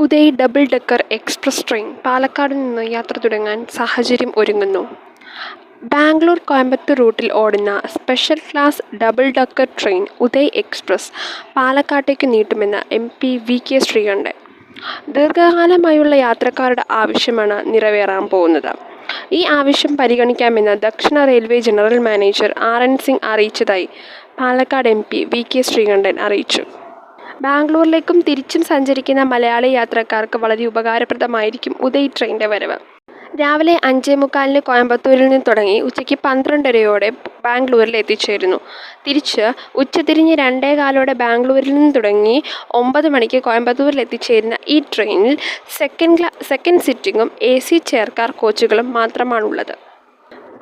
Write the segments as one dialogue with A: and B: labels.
A: Uday double decker express train Palakkad നിന്ന് യാത്ര തുടങ്ങാൻ സാഹചര്യം ഒരുങ്ങുന്നു. ബാംഗ്ലൂർ കോയമ്പത്തൂർ റൂട്ടിൽ ഓടുന്ന special class double decker train Uday express പാലക്കാട്ടേക്ക് നീട്ടുമെന്ന് MP VK ശ്രീകണ്ഠൻ. ദീർഘകാലമായുള്ള യാത്രക്കാരുടെ ആവശ്യമാണ് നിറവേറാൻ പോകുന്നത്. ഈ ആവശ്യം പരിഗണിക്കാമെന്ന് ദക്ഷിണ railway general manager RN Singh അറിയിച്ചതായി പാലക്കാട് MP VK ശ്രീകണ്ഠൻ അറിയിച്ചു. ബാംഗ്ലൂരിലേക്കും തിരിച്ചും സഞ്ചരിക്കുന്ന മലയാളി യാത്രക്കാർക്ക് വളരെ ഉപകാരപ്രദമായിരിക്കും ഉദയ് ട്രെയിനിൻ്റെ വരവ്. രാവിലെ 5:45 കോയമ്പത്തൂരിൽ നിന്ന് തുടങ്ങി ഉച്ചയ്ക്ക് 12:30 ബാംഗ്ലൂരിൽ എത്തിച്ചേരുന്നു. തിരിച്ച് ഉച്ചതിരിഞ്ഞ് 2:15 ബാംഗ്ലൂരിൽ നിന്ന് തുടങ്ങി 9 മണിക്ക് കോയമ്പത്തൂരിൽ എത്തിച്ചേരുന്ന ഈ ട്രെയിനിൽ സെക്കൻഡ് സിറ്റിംഗും AC ചെയർകാർ കോച്ചുകളും മാത്രമാണുള്ളത്.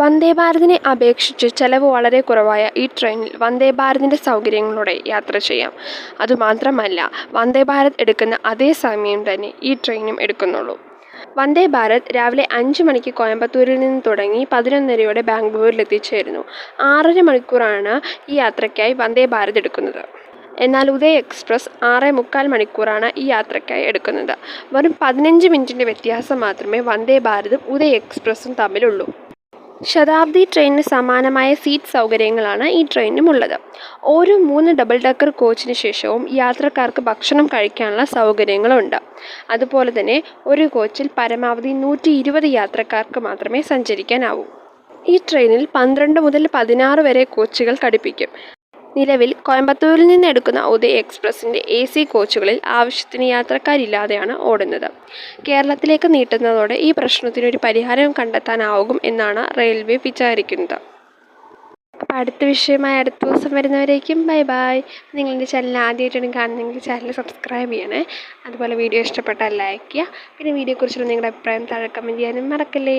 A: വന്ദേഭാരതിനെ അപേക്ഷിച്ച് ചെലവ് വളരെ കുറവായ ഈ ട്രെയിനിൽ വന്ദേഭാരതിൻ്റെ സൗകര്യങ്ങളോടെ യാത്ര ചെയ്യാം. അതുമാത്രമല്ല, വന്ദേഭാരത് എടുക്കുന്ന അതേ സമയം തന്നെ ഈ ട്രെയിനും എടുക്കുന്നുള്ളൂ. വന്ദേഭാരത് രാവിലെ 5 മണിക്ക് കോയമ്പത്തൂരിൽ നിന്ന് തുടങ്ങി 11:30 ബാംഗ്ലൂരിൽ എത്തിച്ചേരുന്നു. 6.5 മണിക്കൂറാണ് ഈ യാത്രയ്ക്കായി വന്ദേഭാരത് എടുക്കുന്നത്. എന്നാൽ ഉദയ് എക്സ്പ്രസ് 6.25 മണിക്കൂറാണ് ഈ യാത്രയ്ക്കായി എടുക്കുന്നത്. വെറും 15 മിനിറ്റിൻ്റെ വ്യത്യാസം മാത്രമേ വന്ദേഭാരതും ഉദയ് എക്സ്പ്രസും തമ്മിലുള്ളൂ. ശതാബ്ദി ട്രെയിനിന് സമാനമായ സീറ്റ് സൗകര്യങ്ങളാണ് ഈ ട്രെയിനിനും ഉള്ളത്. ഓരോ 3 ഡബിൾ ഡെക്കർ കോച്ചിന് ശേഷവും യാത്രക്കാർക്ക് ഭക്ഷണം കഴിക്കാനുള്ള സൗകര്യങ്ങളുണ്ട്. അതുപോലെ തന്നെ ഒരു കോച്ചിൽ പരമാവധി 120 യാത്രക്കാർക്ക് മാത്രമേ സഞ്ചരിക്കാനാവൂ. ഈ ട്രെയിനിൽ 12 മുതൽ 16 വരെ കോച്ചുകൾ ഘടിപ്പിക്കും. നിലവിൽ കോയമ്പത്തൂരിൽ നിന്ന് എടുക്കുന്ന ഉദയ് എക്സ്പ്രസിൻ്റെ AC കോച്ചുകളിൽ ആവശ്യത്തിന് യാത്രക്കാരില്ലാതെയാണ് ഓടുന്നത്. കേരളത്തിലേക്ക് നീട്ടുന്നതോടെ ഈ പ്രശ്നത്തിനൊരു പരിഹാരം കണ്ടെത്താനാവും എന്നാണ് റെയിൽവേ വിചാരിക്കുന്നത്. അപ്പോൾ അടുത്ത വിഷയമായി അടുത്ത ദിവസം വരുന്നവരേക്കും ബൈ ബൈ. നിങ്ങളുടെ ചാനൽ ആദ്യമായിട്ടാണ് കാണുന്നതെങ്കിൽ ചാനൽ സബ്സ്ക്രൈബ് ചെയ്യണേ. അതുപോലെ വീഡിയോ ഇഷ്ടപ്പെട്ടാൽ ലൈക്ക് ചെയ്യുക. പിന്നെ വീഡിയോയെക്കുറിച്ചുള്ള നിങ്ങളുടെ അഭിപ്രായം താഴെ കമൻറ്റ് ചെയ്യാനും മറക്കല്ലേ.